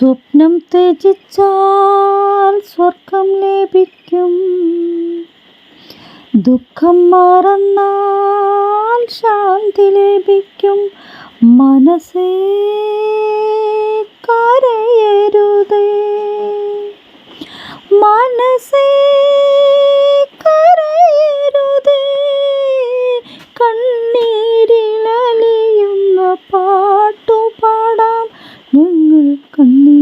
സ്വപ്നം ത്യജിച്ചാൽ സ്വർഗം ലഭിക്കും, ദുഃഖം മറന്നാൽ ശാന്തി ലഭിക്കും. മനസ്സേ കരയരുതേ, മനസ്സേ കരയരുതേ, കണ്ണീരിലലിയുന്ന പാട്ടുപാടാം ഞങ്ങൾ, കണ്ണീരിലലിയുന്ന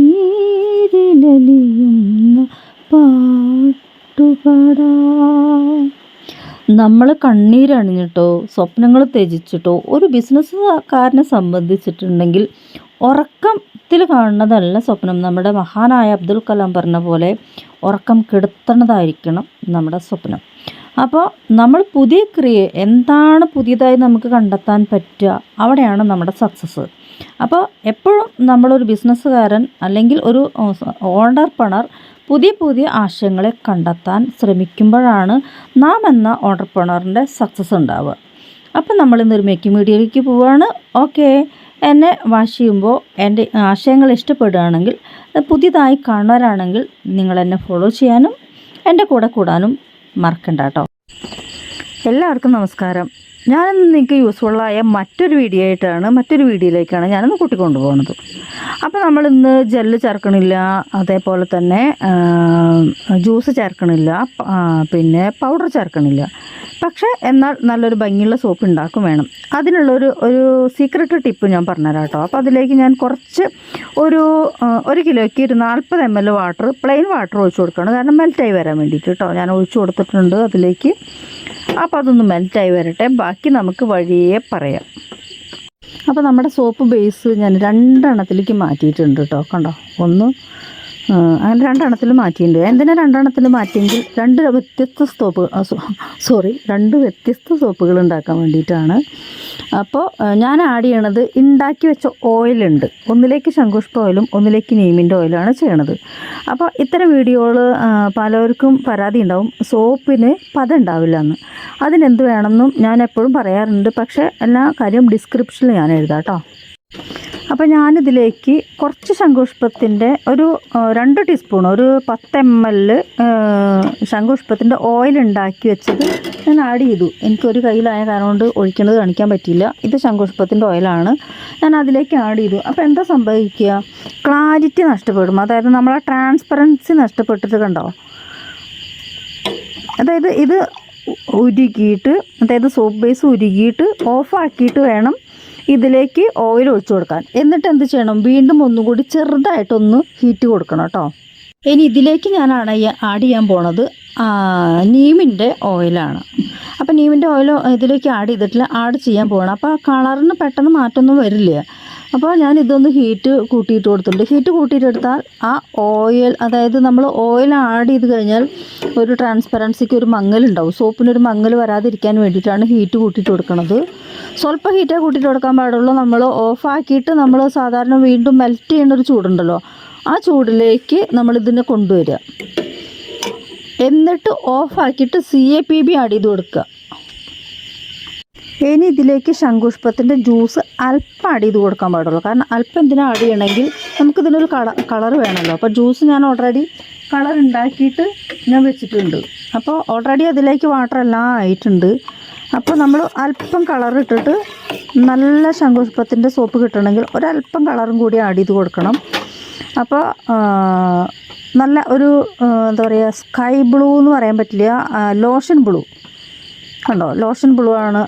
പാട്ടുപാടാം. നമ്മൾ കണ്ണീരണിഞ്ഞിട്ടോ സ്വപ്നങ്ങൾ ത്യജിച്ചിട്ടോ ഒരു ബിസിനസ്സുകാരനെ സംബന്ധിച്ചിട്ടുണ്ടെങ്കിൽ ഉറക്കത്തിൽ കാണുന്നതല്ല സ്വപ്നം. നമ്മുടെ മഹാനായ അബ്ദുൽ കലാം പറഞ്ഞ പോലെ ഉറക്കം കെടുത്തുന്നതായിരിക്കണം നമ്മുടെ സ്വപ്നം. അപ്പോൾ നമ്മൾ പുതിയ എന്താണ് പുതിയതായി നമുക്ക് കണ്ടെത്താൻ പറ്റുക, അവിടെയാണ് നമ്മുടെ സക്സസ്. അപ്പോൾ എപ്പോഴും നമ്മളൊരു ബിസിനസ്സുകാരൻ അല്ലെങ്കിൽ ഒരു ഓണ്ടർപ്രണർ പുതിയ പുതിയ ആശയങ്ങളെ കണ്ടെത്താൻ ശ്രമിക്കുമ്പോഴാണ് നാം എന്ന ഓണ്ടർപ്രണറിൻ്റെ സക്സസ് ഉണ്ടാവുക. അപ്പം നമ്മളിന്നൊരു മേക്കിംഗ് വീഡിയോയിലേക്ക് പോവുകയാണ്. ഓക്കെ, എന്നെ വാച്ച് ചെയ്യുമ്പോൾ എൻ്റെ ആശയങ്ങൾ ഇഷ്ടപ്പെടുകയാണെങ്കിൽ, പുതിയതായി കാണുന്നവരാണെങ്കിൽ നിങ്ങളെന്നെ ഫോളോ ചെയ്യാനും എൻ്റെ കൂടെ കൂടാനും മറക്കണ്ട കേട്ടോ. എല്ലാവർക്കും നമസ്കാരം. ഞാനിന്ന് നിങ്ങൾക്ക് യൂസ്ഫുള്ളായ മറ്റൊരു വീഡിയോയിലേക്കാണ് ഞാനിന്ന് കൂട്ടിക്കൊണ്ടുപോകുന്നത്. അപ്പോൾ നമ്മളിന്ന് ജെല്ല് ചേർക്കണില്ല, അതേപോലെ തന്നെ ജ്യൂസ് ചേർക്കണില്ല, പിന്നെ പൗഡർ ചേർക്കണില്ല. പക്ഷേ എന്നാൽ നല്ലൊരു ഭംഗിയുള്ള സോപ്പ് ഉണ്ടാക്കും വേണം. അതിനുള്ളൊരു സീക്രട്ട് ടിപ്പ് ഞാൻ പറഞ്ഞുതരാം കേട്ടോ. അപ്പോൾ അതിലേക്ക് ഞാൻ കുറച്ച് ഒരു കിലോയ്ക്ക് 40 ml വാട്ടർ, പ്ലെയിൻ വാട്ടർ ഒഴിച്ച് കൊടുക്കണം. കാരണം മെൽറ്റായി വരാൻ വേണ്ടിയിട്ട് കേട്ടോ. ഞാൻ ഒഴിച്ച് കൊടുത്തിട്ടുണ്ട് അതിലേക്ക്. അപ്പോൾ അതൊന്ന് മെൽറ്റായി വരട്ടെ, ബാക്കി നമുക്ക് വഴിയേ പറയാം. അപ്പോൾ നമ്മുടെ സോപ്പ് ബേസ് ഞാൻ 2 എണ്ണത്തിലേക്ക് മാറ്റിയിട്ടുണ്ട് കേട്ടോ. കണ്ടോ, അങ്ങനെ 2 എണ്ണത്തിൽ മാറ്റിയിട്ടുണ്ട്. എന്തിനാ 2 എണ്ണത്തിൽ മാറ്റിയെങ്കിൽ 2 വ്യത്യസ്ത സോപ്പുകൾ ഉണ്ടാക്കാൻ വേണ്ടിയിട്ടാണ്. അപ്പോൾ ഞാൻ ആഡ് ചെയ്യണത് ഉണ്ടാക്കി വെച്ച ഓയിലുണ്ട്. ഒന്നിലേക്ക് ശംഖുപുഷ്പ ഓയിലും ഒന്നിലേക്ക് നീമിൻ്റെ ഓയിലാണ് ചെയ്യണത്. അപ്പോൾ ഇത്തരം വീഡിയോകൾ പലർക്കും പരാതി ഉണ്ടാവും, സോപ്പിന് പത ഉണ്ടാവില്ല എന്ന്. അതിനെന്ത് വേണമെന്നും ഞാൻ എപ്പോഴും പറയാറുണ്ട്. പക്ഷേ എല്ലാ കാര്യം ഡിസ്ക്രിപ്ഷനിൽ ഞാൻ എഴുതാം കേട്ടോ. അപ്പോൾ ഞാനിതിലേക്ക് കുറച്ച് ശംഖുപുഷ്പത്തിൻ്റെ ഒരു 2 ടീസ്പൂൺ, ഒരു 10 ml ശംഖുപുഷ്പത്തിൻ്റെ ഓയിൽ ഉണ്ടാക്കി വെച്ചത് ഞാൻ ആഡ് ചെയ്തു. എനിക്കൊരു കയ്യിലായ കാരണം കൊണ്ട് ഒഴിക്കുന്നത് കാണിക്കാൻ പറ്റിയില്ല. ഇത് ശംഖുപുഷ്പത്തിൻ്റെ ഓയിലാണ്, ഞാൻ അതിലേക്ക് ആഡ് ചെയ്തു. അപ്പോൾ എന്താ സംഭവിക്കുക, ക്ലാരിറ്റി നഷ്ടപ്പെടും. അതായത് നമ്മളെ ട്രാൻസ്പെറൻസി നഷ്ടപ്പെട്ടിട്ട് കണ്ടോ. അതായത് ഇത് ഉരുകിയിട്ട്, അതായത് സോപ്പ് ബേസ് ഉരുകിയിട്ട് ഓഫാക്കിയിട്ട് വേണം ഇതിലേക്ക് ഓയിൽ ഒഴിച്ചു കൊടുക്കാൻ. എന്നിട്ട് എന്ത് ചെയ്യണം, വീണ്ടും ഒന്നുകൂടി ചെറുതായിട്ടൊന്ന് ഹീറ്റ് കൊടുക്കണം കേട്ടോ. ഇനി ഇതിലേക്ക് ഞാൻ ആഡ് ചെയ്യാൻ പോണത് നീമിൻ്റെ ഓയിലാണ്. അപ്പോൾ നീമിൻ്റെ ഓയിൽ ഇതിലേക്ക് ആഡ് ചെയ്യാൻ പോകണം. അപ്പോൾ കളറിന് പെട്ടെന്ന് മാറ്റമൊന്നും വരില്ല. അപ്പോൾ ഞാൻ ഇതൊന്ന് ഹീറ്റ് കൂട്ടിയിട്ട് കൊടുത്തിട്ടുണ്ട്. ഹീറ്റ് കൂട്ടിയിട്ടെടുത്താൽ ആ ഓയിൽ, അതായത് നമ്മൾ ഓയിൽ ആഡ് ചെയ്ത് കഴിഞ്ഞാൽ ഒരു ട്രാൻസ്പെറൻസിക്ക് ഒരു മങ്ങലുണ്ടാവും. സോപ്പിനൊരു മങ്ങൽ വരാതിരിക്കാൻ വേണ്ടിയിട്ടാണ് ഹീറ്റ് കൂട്ടിയിട്ട് കൊടുക്കുന്നത്. സ്വല്പം ഹീറ്റേ കൂട്ടിയിട്ട് കൊടുക്കാൻ പാടുള്ളൂ. നമ്മൾ ഓഫാക്കിയിട്ട് നമ്മൾ സാധാരണ വീണ്ടും മെൽറ്റ് ചെയ്യുന്ന ഒരു ചൂടുണ്ടല്ലോ, ആ ചൂടിലേക്ക് നമ്മളിതിനെ കൊണ്ടുവരിക. എന്നിട്ട് ഓഫാക്കിയിട്ട് CAPB ആഡ് ചെയ്ത് കൊടുക്കുക. ഇനി ഇതിലേക്ക് ശംഖുപുഷ്പത്തിൻ്റെ ജ്യൂസ് അല്പം ആഡ് ചെയ്ത് കൊടുക്കാൻ പാടുള്ളൂ. കാരണം അല്പം എന്തിനാ ആഡ് ചെയ്യണമെങ്കിൽ നമുക്കിതിനൊരു കളർ വേണമല്ലോ. അപ്പോൾ ജ്യൂസ് ഞാൻ ഓൾറെഡി കളർ ഉണ്ടാക്കിയിട്ട് ഞാൻ വെച്ചിട്ടുണ്ട്. അപ്പോൾ ഓൾറെഡി അതിലേക്ക് വാട്ടർ എല്ലാം ആയിട്ടുണ്ട്. അപ്പോൾ നമ്മൾ അല്പം കളർ ഇട്ടിട്ട് നല്ല ശംഖുപുഷ്പത്തിൻ്റെ സോപ്പ് കിട്ടണമെങ്കിൽ ഒരല്പം കളറും കൂടി ആഡ് ചെയ്ത് കൊടുക്കണം. അപ്പോൾ നല്ല ഒരു എന്താ പറയുക, സ്കൈ ബ്ലൂ എന്ന് പറയാൻ പറ്റില്ല, ലോഷൻ ബ്ലൂ കണ്ടോ. ലോഷൻ ബ്ലൂ ആണ്,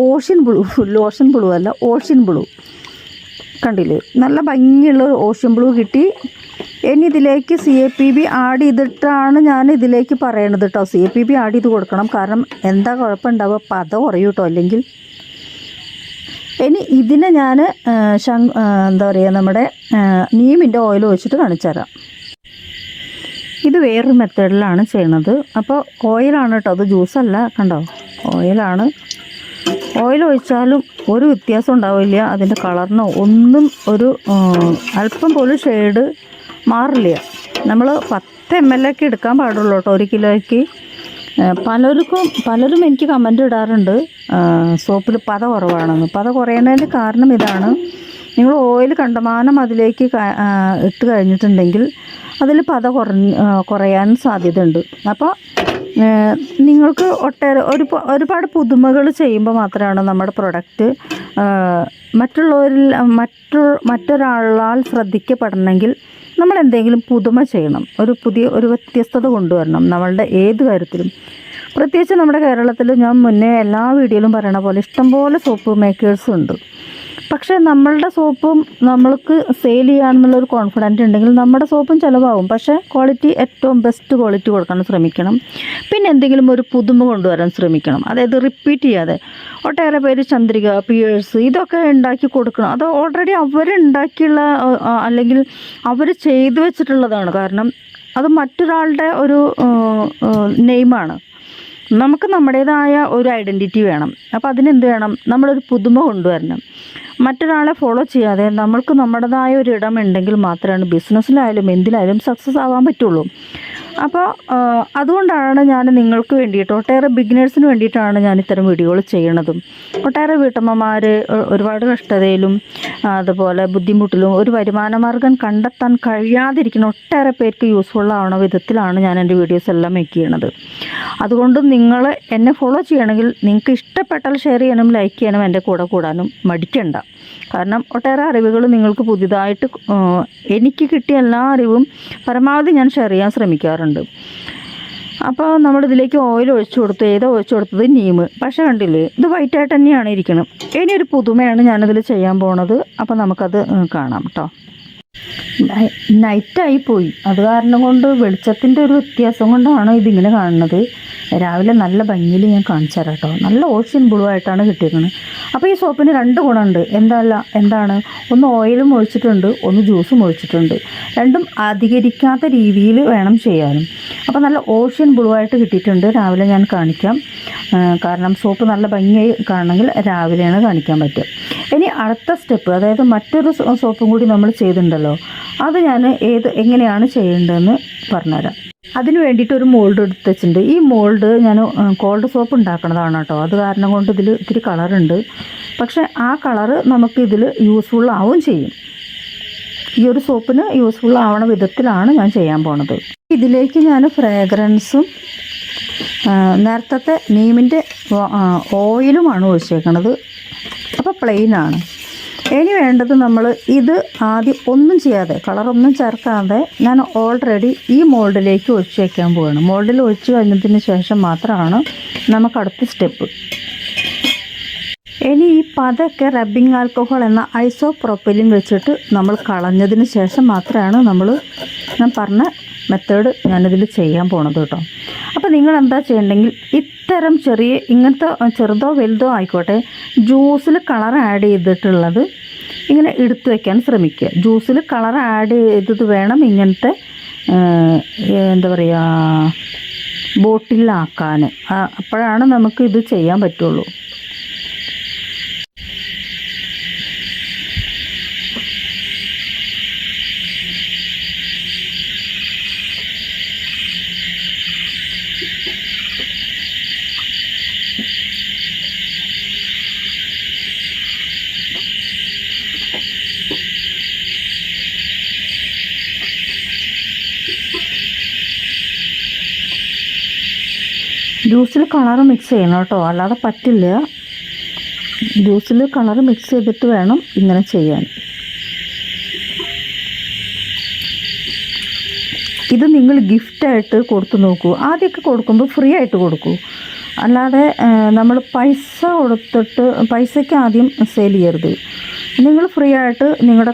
ഓഷ്യൻ ബ്ലൂ. ലോഷൻ ബ്ലൂ അല്ല, ഓഷ്യൻ ബ്ലൂ കണ്ടില്ലേ. നല്ല ഭംഗിയുള്ള ഓഷ്യൻ ബ്ലൂ കിട്ടി. ഇനി ഇതിലേക്ക് CAPB ആഡ് ചെയ്തിട്ടാണ് ഞാൻ ഇതിലേക്ക് പറയണത് കേട്ടോ. CAPB ആഡ് ചെയ്ത് കൊടുക്കണം. കാരണം എന്താ കുഴപ്പമുണ്ടാവുക, പത കുറയും കേട്ടോ അല്ലെങ്കിൽ. ഇനി ഇതിനെ ഞാൻ എന്താ പറയുക, നമ്മുടെ നീമിൻ്റെ ഓയിൽ ഒഴിച്ചിട്ട് കാണിച്ചു തരാം. ഇത് വേറൊരു മെത്തേഡിലാണ് ചെയ്യണത്. അപ്പോൾ ഓയിലാണ് കേട്ടോ, അത് ജ്യൂസല്ല. കണ്ടോ, ഓയിലാണ്. ഓയിൽ ഒഴിച്ചാലും ഒരു വ്യത്യാസം ഉണ്ടാവില്ല. അതിൻ്റെ കളറിനോ ഒന്നും ഒരു അല്പം പോലും ഷെയ്ഡ് മാറില്ല. നമ്മൾ 10 ml ഒക്കെ എടുക്കാൻ പാടുള്ളൂ കേട്ടോ 1 കിലോയ്ക്ക്. പലരും എനിക്ക് കമൻ്റ് ഇടാറുണ്ട് സോപ്പിൽ പത കുറവാണെന്ന്. പത കുറയുന്നതിൻ്റെ കാരണം ഇതാണ്, നിങ്ങൾ ഓയിൽ കണ്ടമാനം അതിലേക്ക് ഇട്ട് കഴിഞ്ഞിട്ടുണ്ടെങ്കിൽ അതിൽ പത കുറയാൻ സാധ്യതയുണ്ട്. അപ്പോൾ നിങ്ങൾക്ക് ഒരുപാട് പുതുമകൾ ചെയ്യുമ്പോൾ മാത്രമാണ് നമ്മുടെ പ്രൊഡക്റ്റ് മറ്റൊരാളാൽ ശ്രദ്ധിക്കപ്പെടണമെങ്കിൽ നമ്മൾ എന്തെങ്കിലും പുതുമ ചെയ്യണം, ഒരു വ്യത്യസ്തത കൊണ്ടുവരണം നമ്മളുടെ ഏത് കാര്യത്തിലും. പ്രത്യേകിച്ച് നമ്മുടെ കേരളത്തിൽ ഞാൻ മുന്നേ എല്ലാ വീഡിയോയിലും പറയണ പോലെ ഇഷ്ടംപോലെ സോപ്പ് മേക്കേഴ്സും ഉണ്ട്. പക്ഷേ നമ്മളുടെ സോപ്പും നമ്മൾക്ക് സെയിൽ ചെയ്യാമെന്നുള്ളൊരു കോൺഫിഡൻറ്റ് ഉണ്ടെങ്കിൽ നമ്മുടെ സോപ്പും ചിലവാകും. പക്ഷേ ക്വാളിറ്റി ഏറ്റവും ബെസ്റ്റ് ക്വാളിറ്റി കൊടുക്കാൻ ശ്രമിക്കണം. പിന്നെ എന്തെങ്കിലും ഒരു പുതുമ കൊണ്ടുവരാൻ ശ്രമിക്കണം. അതായത് റിപ്പീറ്റ് ചെയ്യാതെ ഒട്ടേറെ പേര് ചന്ദ്രിക, പിയേഴ്സ് ഇതൊക്കെ ഉണ്ടാക്കി കൊടുക്കണം. അത് ഓൾറെഡി അവരുണ്ടാക്കിയുള്ള അല്ലെങ്കിൽ അവർ ചെയ്തു വെച്ചിട്ടുള്ളതാണ്. കാരണം അത് മറ്റൊരാളുടെ ഒരു നെയിമാണ്. നമുക്ക് നമ്മുടേതായ ഒരു ഐഡൻറ്റിറ്റി വേണം. അപ്പോൾ അതിനെന്ത് വേണം? നമ്മളൊരു പുതുമ കൊണ്ടുവരണം. മറ്റൊരാളെ ഫോളോ ചെയ്യാതെ നമ്മൾക്ക് നമ്മുടേതായ ഒരു ഇടം ഉണ്ടെങ്കിൽ മാത്രമാണ് ബിസിനസ്സിലായാലും എന്തിലായാലും സക്സസ് ആവാൻ പറ്റുള്ളൂ. അപ്പോൾ അതുകൊണ്ടാണ് ഞാൻ നിങ്ങൾക്ക് വേണ്ടിയിട്ട്, ഒട്ടേറെ ബിഗിനേഴ്സിന് വേണ്ടിയിട്ടാണ് ഞാൻ ഇത്തരം വീഡിയോകൾ ചെയ്യണതും. ഒട്ടേറെ വീട്ടമ്മമാർ ഒരുപാട് കഷ്ടതയിലും അതുപോലെ ബുദ്ധിമുട്ടിലും ഒരു വരുമാന മാർഗം കണ്ടെത്താൻ കഴിയാതിരിക്കുന്ന ഒട്ടേറെ പേർക്ക് യൂസ്ഫുൾ ആവണ വിധത്തിലാണ് ഞാൻ എൻ്റെ വീഡിയോസ് എല്ലാം മേക്ക് ചെയ്യണത്. അതുകൊണ്ട് നിങ്ങൾ എന്നെ ഫോളോ ചെയ്യണമെങ്കിൽ നിങ്ങൾക്ക് ഇഷ്ടപ്പെട്ടാൽ ഷെയർ ചെയ്യാനും ലൈക്ക് ചെയ്യാനും എൻ്റെ കൂടെ കൂടാനും മടിക്കണ്ട. കാരണം ഒട്ടേറെ അറിവുകൾ നിങ്ങൾക്ക് പുതിയതായിട്ട് എനിക്ക് കിട്ടിയ എല്ലാ അറിവും പരമാവധി ഞാൻ ഷെയർ ചെയ്യാൻ ശ്രമിക്കാറുണ്ട്. അപ്പോൾ നമ്മളിതിലേക്ക് ഓയിൽ ഒഴിച്ചു കൊടുത്തു. ഏതോ ഒഴിച്ചു കൊടുത്തത് നീം. പക്ഷേ കണ്ടില്ലേ, ഇത് വൈറ്റായിട്ട് തന്നെയാണ് ഇരിക്കണം. ഇനിയൊരു പുതുമയാണ് ഞാനിതിൽ ചെയ്യാൻ പോണത്. അപ്പോൾ നമുക്കത് കാണാം കേട്ടോ. നൈറ്റായി പോയി, അത് കാരണം കൊണ്ട് വെളിച്ചത്തിൻ്റെ ഒരു വ്യത്യാസം കൊണ്ടാണ് ഇതിങ്ങനെ കാണുന്നത്. രാവിലെ നല്ല ഭംഗിയിൽ ഞാൻ കാണിച്ചു തരാം കേട്ടോ. നല്ല ഓഷ്യൻ ബ്ലൂ ആയിട്ടാണ് കിട്ടിയിരിക്കുന്നത്. അപ്പോൾ ഈ സോപ്പിന് 2 ഗുണമുണ്ട്. എന്താണ്, ഒന്ന് ഓയിലും ഒഴിച്ചിട്ടുണ്ട്, ഒന്ന് ജ്യൂസും ഒഴിച്ചിട്ടുണ്ട്. രണ്ടും അധികരിക്കാത്ത രീതിയിൽ വേണം ചെയ്യാനും. അപ്പോൾ നല്ല ഓഷ്യൻ ബ്ലൂ ആയിട്ട് കിട്ടിയിട്ടുണ്ട്. രാവിലെ ഞാൻ കാണിക്കാം. കാരണം സോപ്പ് നല്ല ഭംഗിയായി കാണണമെങ്കിൽ രാവിലെയാണ് കാണിക്കാൻ പറ്റുക. ഇനി അടുത്ത സ്റ്റെപ്പ്, അതായത് മറ്റൊരു സോപ്പും കൂടി നമ്മൾ ചെയ്തിട്ടുണ്ടല്ലോ, അത് ഞാൻ എങ്ങനെയാണ് ചെയ്യേണ്ടതെന്ന് പറഞ്ഞുതരാം. അതിന് വേണ്ടിയിട്ട് ഒരു മോൾഡ് എടുത്ത് വെച്ചിട്ടുണ്ട്. ഈ മോൾഡ് ഞാൻ കോൾഡ് സോപ്പ് ഉണ്ടാക്കണതാണ് കേട്ടോ. അത് കാരണം കൊണ്ട് ഇതിൽ ഇത്തിരി കളറുണ്ട്. പക്ഷേ ആ കളറ് നമുക്ക് ഇതിൽ യൂസ്ഫുൾ ആവുകയും ചെയ്യും. ഈ ഒരു സോപ്പിന് യൂസ്ഫുൾ ആവണ വിധത്തിലാണ് ഞാൻ ചെയ്യാൻ പോണത്. ഇതിലേക്ക് ഞാൻ ഫ്രാഗ്രൻസും നേരത്തെ നീമിൻ്റെ ഓയിലുമാണ് ഒഴിച്ചേക്കണത്. അപ്പോൾ പ്ലെയിനാണ്. ഇനി വേണ്ടത് നമ്മൾ ഇത് ആദ്യം ഒന്നും ചെയ്യാതെ, കളറൊന്നും ചേർക്കാതെ ഞാൻ ഓൾറെഡി ഈ മോൾഡിലേക്ക് ഒഴിച്ച് വയ്ക്കാൻ പോവുകയാണ്. മോൾഡിൽ ഒഴിച്ച് കഴിഞ്ഞതിന് ശേഷം മാത്രമാണ് നമുക്ക് അടുത്ത സ്റ്റെപ്പ്. ഇനി ഈ പതൊക്കെ റബ്ബിംഗ് ആൽക്കഹോൾ എന്ന ഐസോപ്രോപ്പലിൻ വെച്ചിട്ട് നമ്മൾ കളഞ്ഞതിന് ശേഷം മാത്രമാണ് ഞാൻ പറഞ്ഞ മെത്തേഡ് ഞാനിതിൽ ചെയ്യാൻ പോണത് കേട്ടോ. അപ്പോൾ നിങ്ങൾ എന്താ ചെയ്യണമെങ്കിൽ ഇത്തരം ഇങ്ങനത്തെ ചെറുതോ വലുതോ ആയിക്കോട്ടെ, ജ്യൂസിൽ കളർ ആഡ് ചെയ്തിട്ടുള്ളത് ഇങ്ങനെ എടുത്തു വയ്ക്കാൻ ശ്രമിക്കുക. ജ്യൂസിൽ കളർ ആഡ് ചെയ്തത് വേണം ഇങ്ങനത്തെ എന്താ പറയുക ബോട്ടിലാക്കാൻ. അപ്പോഴാണ് നമുക്ക് ഇത് ചെയ്യാൻ പറ്റുള്ളൂ. ജ്യൂസിൽ കളർ മിക്സ് ചെയ്യണം കേട്ടോ, അല്ലാതെ പറ്റില്ല. ജ്യൂസിൽ കളർ മിക്സ് ചെയ്തിട്ട് വേണം ഇങ്ങനെ ചെയ്യാൻ. ഇത് നിങ്ങൾ ഗിഫ്റ്റായിട്ട് കൊടുത്തു നോക്കൂ. ആദ്യമൊക്കെ കൊടുക്കുമ്പോൾ ഫ്രീ ആയിട്ട് കൊടുക്കൂ. അല്ലാതെ നമ്മൾ പൈസയ്ക്ക് ആദ്യം സെയിൽ ചെയ്യരുത്. നിങ്ങൾ ഫ്രീ ആയിട്ട് നിങ്ങളുടെ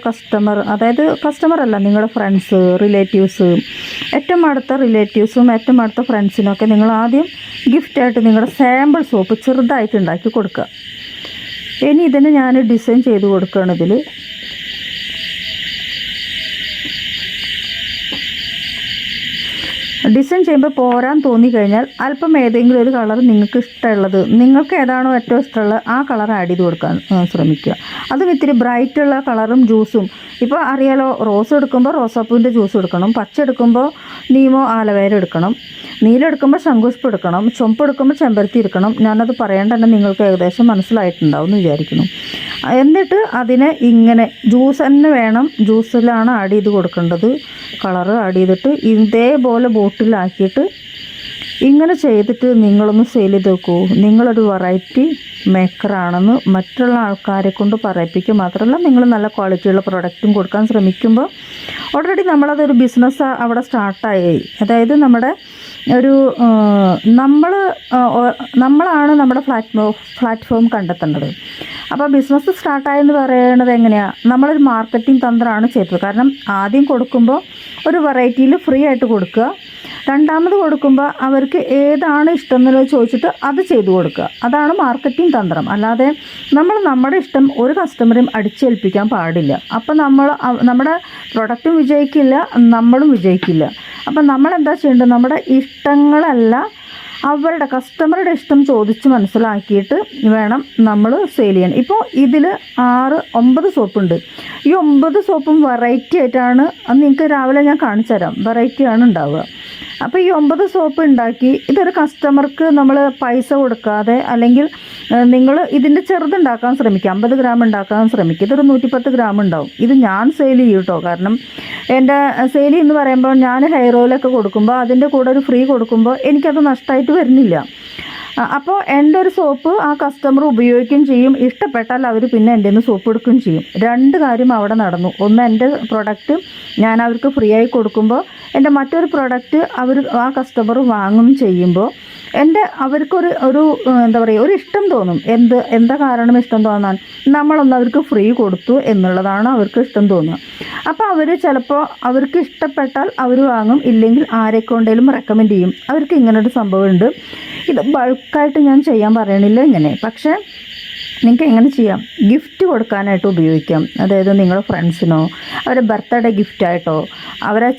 കസ്റ്റമറല്ല, നിങ്ങളുടെ ഫ്രണ്ട്സ്, റിലേറ്റീവ്സ്, ഏറ്റവും അടുത്ത റിലേറ്റീവ്സും ഏറ്റവും അടുത്ത ഫ്രണ്ട്സിനൊക്കെ നിങ്ങൾ ആദ്യം ഗിഫ്റ്റായിട്ട് നിങ്ങളുടെ സാമ്പിൾ സോപ്പ് ചെറുതായിട്ട് ഉണ്ടാക്കി കൊടുക്കുക. ഇനി ഇതിന് ഞാൻ ഡിസൈൻ ചെയ്ത് കൊടുക്കുകയാണ്. ഇതിൽ ഡിസൈൻ ചെയ്യുമ്പോൾ പോരാൻ തോന്നിക്കഴിഞ്ഞാൽ അല്പം ഏതെങ്കിലും ഒരു കളർ നിങ്ങൾക്ക് ഇഷ്ടമുള്ളത്, നിങ്ങൾക്ക് ഏതാണോ ഏറ്റവും ഇഷ്ടമുള്ളത് ആ കളർ ആഡ് ചെയ്ത് കൊടുക്കാൻ ശ്രമിക്കുക. അതും ഇത്തിരി ബ്രൈറ്റുള്ള കളറും ജ്യൂസും. ഇപ്പോൾ അറിയാലോ, റോസ് എടുക്കുമ്പോൾ റോസാപ്പൂവിൻ്റെ ജ്യൂസ് എടുക്കണം, പച്ച എടുക്കുമ്പോൾ നീമോ ആലവേര എടുക്കണം, നീലെടുക്കുമ്പോൾ ശംഖുപുഷ്പം എടുക്കണം, ചുമപ്പ് എടുക്കുമ്പോൾ ചെമ്പരത്തി എടുക്കണം. ഞാനത് പറയേണ്ട തന്നെ നിങ്ങൾക്ക് ഏകദേശം മനസ്സിലായിട്ടുണ്ടാവും എന്ന് വിചാരിക്കുന്നു. എന്നിട്ട് അതിനെ ഇങ്ങനെ ജ്യൂസ് തന്നെ വേണം, ജ്യൂസിലാണ് ആഡ് ചെയ്ത് കൊടുക്കേണ്ടത്. കളറ് ആഡ് ചെയ്തിട്ട് ഇതേപോലെ ബോട്ടിലാക്കിയിട്ട് ഇങ്ങനെ ചെയ്തിട്ട് നിങ്ങളൊന്ന് സെയിൽ ചെയ്ത് നോക്കൂ. നിങ്ങളൊരു വെറൈറ്റി മേക്കറാണെന്ന് മറ്റുള്ള ആൾക്കാരെ കൊണ്ട് പറയിപ്പിക്കുക മാത്രമല്ല, നിങ്ങൾ നല്ല ക്വാളിറ്റിയുള്ള പ്രൊഡക്റ്റും കൊടുക്കാൻ ശ്രമിക്കുമ്പോൾ ഓൾറെഡി നമ്മളതൊരു ബിസിനസ് അവിടെ സ്റ്റാർട്ടായി. അതായത് നമ്മുടെ ഒരു നമ്മളാണ് നമ്മുടെ പ്ലാറ്റ്ഫോം കണ്ടെത്തേണ്ടത്. അപ്പോൾ ബിസിനസ് സ്റ്റാർട്ടായെന്ന് പറയുന്നത് എങ്ങനെയാണ്? നമ്മളൊരു മാർക്കറ്റിംഗ് തന്ത്രമാണ് ചെയ്തത്. കാരണം ആദ്യം കൊടുക്കുമ്പോൾ ഒരു വെറൈറ്റിയിൽ ഫ്രീ ആയിട്ട് കൊടുക്കുക, രണ്ടാമത് കൊടുക്കുമ്പോൾ അവർക്ക് ഏതാണ് ഇഷ്ടം എന്നുള്ളത് ചോദിച്ചിട്ട് അത് ചെയ്തു കൊടുക്കുക. അതാണ് മാർക്കറ്റിംഗ് തന്ത്രം. അല്ലാതെ നമ്മുടെ ഇഷ്ടം ഒരു കസ്റ്റമറെയും അടിച്ചേൽപ്പിക്കാൻ പാടില്ല. അപ്പം നമ്മുടെ പ്രൊഡക്റ്റും വിജയിക്കില്ല, നമ്മളും വിജയിക്കില്ല. അപ്പം നമ്മളെന്താ ചെയ്യേണ്ടത്? നമ്മുടെ ഇഷ്ടങ്ങളല്ല, അവരുടെ കസ്റ്റമറുടെ ഇഷ്ടം ചോദിച്ച് മനസ്സിലാക്കിയിട്ട് വേണം നമ്മൾ സെയിൽ ചെയ്യാൻ. ഇപ്പോൾ ഇതിൽ 9 സോപ്പുണ്ട്. ഈ 9 സോപ്പും വെറൈറ്റി ആയിട്ടാണ്. അത് നിങ്ങൾക്ക് രാവിലെ ഞാൻ കാണിച്ചു തരാം. വെറൈറ്റിയാണ് ഉണ്ടാവുക. അപ്പോൾ ഈ 9 സോപ്പ് ഉണ്ടാക്കി ഇതൊരു കസ്റ്റമർക്ക് നമ്മൾ പൈസ കൊടുക്കാതെ, അല്ലെങ്കിൽ നിങ്ങൾ ഇതിൻ്റെ ചെറുതുണ്ടാക്കാൻ ശ്രമിക്കുക, 50 ഗ്രാം ഉണ്ടാക്കാൻ ശ്രമിക്കുക. ഇതൊരു 110 ഗ്രാം ഉണ്ടാവും. ഇത് ഞാൻ സെയിൽ ചെയ്യും കേട്ടോ. കാരണം എൻ്റെ സെയിൽ എന്ന് പറയുമ്പോൾ ഞാൻ ഹെയർ ഓയിലൊക്കെ കൊടുക്കുമ്പോൾ അതിൻ്റെ കൂടെ ഒരു ഫ്രീ കൊടുക്കുമ്പോൾ എനിക്കത് നഷ്ടമായിട്ട് വരുന്നില്ല. അപ്പോൾ എൻ്റെ ഒരു സോപ്പ് ആ കസ്റ്റമർ ഉപയോഗിക്കുകയും ചെയ്യും. ഇഷ്ടപ്പെട്ടാൽ അവർ പിന്നെ എൻ്റെ നിന്ന് സോപ്പ് എടുക്കുകയും ചെയ്യും. 2 കാര്യം അവിടെ നടന്നു. ഒന്ന്, എൻ്റെ പ്രൊഡക്റ്റ് ഞാൻ അവർക്ക് ഫ്രീ ആയി കൊടുക്കുമ്പോൾ എൻ്റെ മറ്റൊരു പ്രൊഡക്റ്റ് ആ കസ്റ്റമർ വാങ്ങും ചെയ്യുമ്പോൾ അവർക്കൊരു എന്താ പറയുക, ഒരു ഇഷ്ടം തോന്നും. എന്താ കാരണം ഇഷ്ടം തോന്നാൻ? നമ്മളൊന്ന് അവർക്ക് ഫ്രീ കൊടുത്തു എന്നുള്ളതാണ് അവർക്ക് ഇഷ്ടം തോന്നുക. അപ്പോൾ അവർ ചിലപ്പോൾ അവർക്ക് ഇഷ്ടപ്പെട്ടാൽ അവർ വാങ്ങും, ഇല്ലെങ്കിൽ ആരെക്കൊണ്ടേലും റെക്കമെൻഡ് ചെയ്യും. അവർക്ക് ഇങ്ങനൊരു സംഭവമുണ്ട്. ഇത് ബൾക്കായിട്ട് ഞാൻ ചെയ്യാൻ പറയണില്ല ഇങ്ങനെ, പക്ഷേ നിങ്ങൾക്ക് എങ്ങനെ ചെയ്യാം? ഗിഫ്റ്റ് കൊടുക്കാനായിട്ട് ഉപയോഗിക്കാം. അതായത് നിങ്ങളുടെ ഫ്രണ്ട്സിനോ, അവരുടെ ബർത്ത്ഡേ ഗിഫ്റ്റായിട്ടോ, അവരെ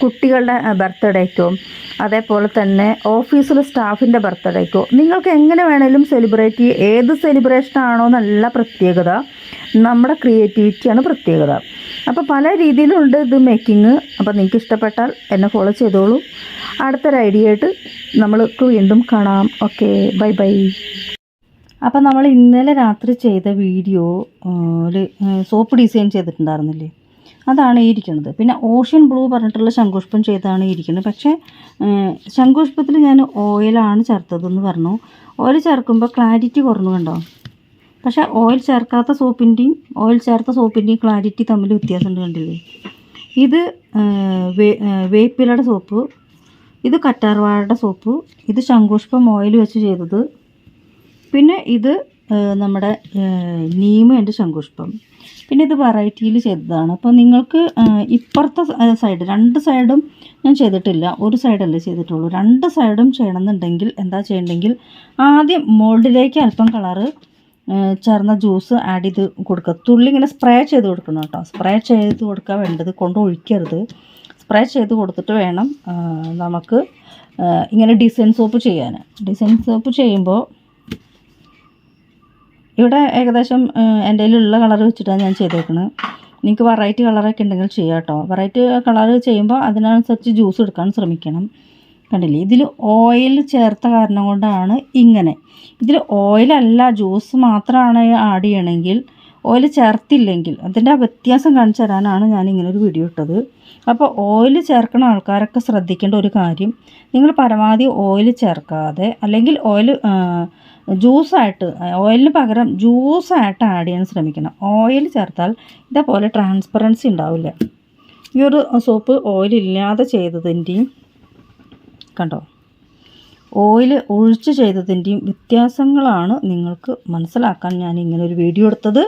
കുട്ടികളുടെ ബർത്ത്ഡേക്കോ, അതേപോലെ തന്നെ ഓഫീസിലെ സ്റ്റാഫിൻ്റെ ബർത്ത്ഡേക്കോ നിങ്ങൾക്ക് എങ്ങനെ വേണേലും സെലിബ്രേറ്റ് ചെയ്യുക. ഏത് സെലിബ്രേഷനാണോ നല്ല പ്രത്യേകത, നമ്മുടെ ക്രിയേറ്റിവിറ്റിയാണ് പ്രത്യേകത. അപ്പോൾ പല രീതിയിലുണ്ട് ഇത് മേക്കിങ്. അപ്പോൾ നിങ്ങൾക്ക് ഇഷ്ടപ്പെട്ടാൽ എന്നെ ഫോളോ ചെയ്തോളൂ. അടുത്തൊരു ഐഡിയ ആയിട്ട് നമ്മൾക്ക് വീണ്ടും കാണാം. Okay, bye bye. അപ്പോൾ നമ്മൾ ഇന്നലെ രാത്രി ചെയ്ത വീഡിയോ സോപ്പ് ഡിസൈൻ ചെയ്തിട്ടുണ്ടായിരുന്നില്ലേ, അതാണ് ഈ ഇരിക്കുന്നത്. പിന്നെ ഓഷ്യൻ ബ്ലൂ പറഞ്ഞിട്ടുള്ള ശംഖുഷ്പം ചെയ്താണ് ഇരിക്കുന്നത്. പക്ഷേ ശംഖുഷ്പത്തിൽ ഞാൻ ഓയിലാണ് ചേർത്തതെന്ന് പറഞ്ഞു. ഓയിൽ ചേർക്കുമ്പോൾ ക്ലാരിറ്റി കുറഞ്ഞു കണ്ടോ. പക്ഷേ ഓയിൽ ചേർക്കാത്ത സോപ്പിൻ്റെയും ഓയിൽ ചേർത്ത സോപ്പിൻ്റെയും ക്ലാരിറ്റി തമ്മിൽ വ്യത്യാസമുണ്ട്, കണ്ടില്ലേ. ഇത് വേപ്പിലയുടെ സോപ്പ്, ഇത് കറ്റാർവാഴയുടെ സോപ്പ്, ഇത് ശംഖുഷ്പം ഓയിൽ വെച്ച് ചെയ്തത്, പിന്നെ ഇത് നമ്മുടെ നീമേൻ്റെ ശംഖുഷ്പം, പിന്നെ ഇത് വെറൈറ്റിയിൽ ചെയ്തതാണ്. അപ്പോൾ നിങ്ങൾക്ക് ഇപ്പുറത്തെ സൈഡ് 2 സൈഡും ഞാൻ ചെയ്തിട്ടില്ല, ഒരു സൈഡല്ലേ ചെയ്തിട്ടുള്ളൂ. 2 സൈഡും ചെയ്യണമെന്നുണ്ടെങ്കിൽ എന്താ ചെയ്യണമെങ്കിൽ ആദ്യം മോൾഡിലേക്ക് അല്പം കളറ് ചേർന്ന ജ്യൂസ് ആഡ് ചെയ്ത് കൊടുക്കുക. തുള്ളി ഇങ്ങനെ സ്പ്രേ ചെയ്ത് കൊടുക്കണം കേട്ടോ. സ്പ്രേ ചെയ്ത് കൊടുക്കാൻ വേണ്ടത് കൊണ്ട് ഒഴിക്കരുത്. സ്പ്രേ ചെയ്ത് കൊടുത്തിട്ട് വേണം നമുക്ക് ഇങ്ങനെ ഡിസൈൻ സോപ്പ് ചെയ്യാൻ. ഡിസൈൻ സോപ്പ് ചെയ്യുമ്പോൾ ഇവിടെ ഏകദേശം എൻ്റെ കയ്യിലുള്ള കളർ വെച്ചിട്ടാണ് ഞാൻ ചെയ്തേക്കുന്നത്. നിങ്ങൾക്ക് വെറൈറ്റി കളറൊക്കെ ഉണ്ടെങ്കിൽ ചെയ്യാം കേട്ടോ. വെറൈറ്റി കളർ ചെയ്യുമ്പോൾ അതിനനുസരിച്ച് ജ്യൂസ് എടുക്കാൻ ശ്രമിക്കണം. കണ്ടില്ലേ, ഇതിൽ ഓയിൽ ചേർത്ത കാരണം കൊണ്ടാണ് ഇങ്ങനെ. ഇതിൽ ഓയിലല്ല, ജ്യൂസ് മാത്രമാണ് ആഡ് ചെയ്യണമെങ്കിൽ, ഓയിൽ ചേർത്തില്ലെങ്കിൽ അതിൻ്റെ വ്യത്യാസം കാണിച്ചു തരാനാണ് ഞാൻ ഇങ്ങനൊരു വീഡിയോ ഇട്ടത്. അപ്പോൾ ഓയിൽ ചേർക്കുന്ന ആൾക്കാരൊക്കെ ശ്രദ്ധിക്കേണ്ട ഒരു കാര്യം, നിങ്ങൾ പരമാവധി ഓയിൽ ചേർക്കാതെ, അല്ലെങ്കിൽ ഓയിൽ ജ്യൂസായിട്ട്, ഓയിലിന് പകരം ജ്യൂസായിട്ട് ആഡ് ചെയ്യാൻ ശ്രമിക്കണം. ഓയിൽ ചേർത്താൽ ഇതേപോലെ ട്രാൻസ്പെറൻസി ഉണ്ടാവില്ല. ഈ ഒരു സോപ്പ് ഓയിലില്ലാതെ ചെയ്തതിൻ്റെയും കണ്ടോ, ഓയിൽ ഒഴിച്ച് ചെയ്തതിൻ്റെയും വ്യത്യാസങ്ങളാണ് നിങ്ങൾക്ക് മനസ്സിലാക്കാൻ ഞാൻ ഇങ്ങനൊരു വീഡിയോ എടുത്തത്.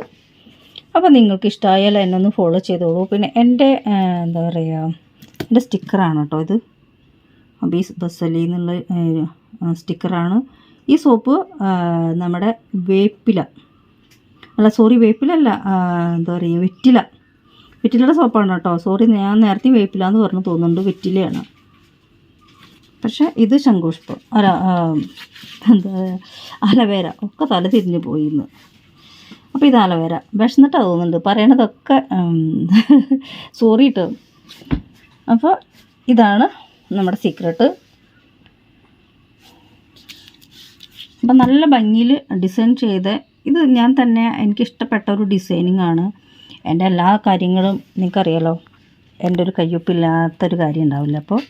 അപ്പോൾ നിങ്ങൾക്ക് ഇഷ്ടമായാൽ എന്നെ ഒന്ന് ഫോളോ ചെയ്തോളൂ. പിന്നെ എൻ്റെ എന്താ പറയുക, എൻ്റെ സ്റ്റിക്കറാണ് കേട്ടോ ഇത്. അബീസ് ബസലി എന്നുള്ള സ്റ്റിക്കറാണ്. ഈ സോപ്പ് നമ്മുടെ വേപ്പിലല്ല, എന്താ പറയുക, വെറ്റിലയുടെ സോപ്പാണ് കേട്ടോ. സോറി, ഞാൻ നേരത്തെ വേപ്പില എന്ന് പറഞ്ഞു തോന്നുന്നുണ്ട്, വെറ്റിലയാണ്. പക്ഷേ ഇത് ശംഖുഷ്പം, എന്താ അലവേര, ഒക്കെ തല തിരിഞ്ഞ് പോയി ഇന്ന്. അപ്പോൾ ഇത് അലവേര, വിഷന്നിട്ടാണ് തോന്നുന്നുണ്ട് പറയണതൊക്കെ, സോറി കേട്ടോ. അപ്പോൾ ഇതാണ് നമ്മുടെ സീക്രട്ട്. അപ്പം നല്ല ഭംഗിയിൽ ഡിസൈൻ ചെയ്ത ഇത് ഞാൻ തന്നെ എനിക്കിഷ്ടപ്പെട്ട ഒരു ഡിസൈനിങ് ആണ്. എൻ്റെ എല്ലാ കാര്യങ്ങളും നിങ്ങൾക്കറിയാലോ, എൻ്റെ ഒരു കയ്യൊപ്പില്ലാത്തൊരു കാര്യം ഉണ്ടാവില്ല. അപ്പോൾ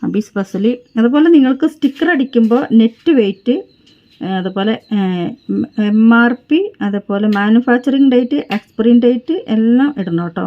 അബീസ് പസലി. അതുപോലെ നിങ്ങൾക്ക് സ്റ്റിക്കർ അടിക്കുമ്പോൾ നെറ്റ് വെയിറ്റ്, അതുപോലെ MRP, അതുപോലെ മാനുഫാക്ചറിങ് ഡേറ്റ്, എക്സ്പയറിങ് ഡേറ്റ് എല്ലാം ഇടണം കേട്ടോ.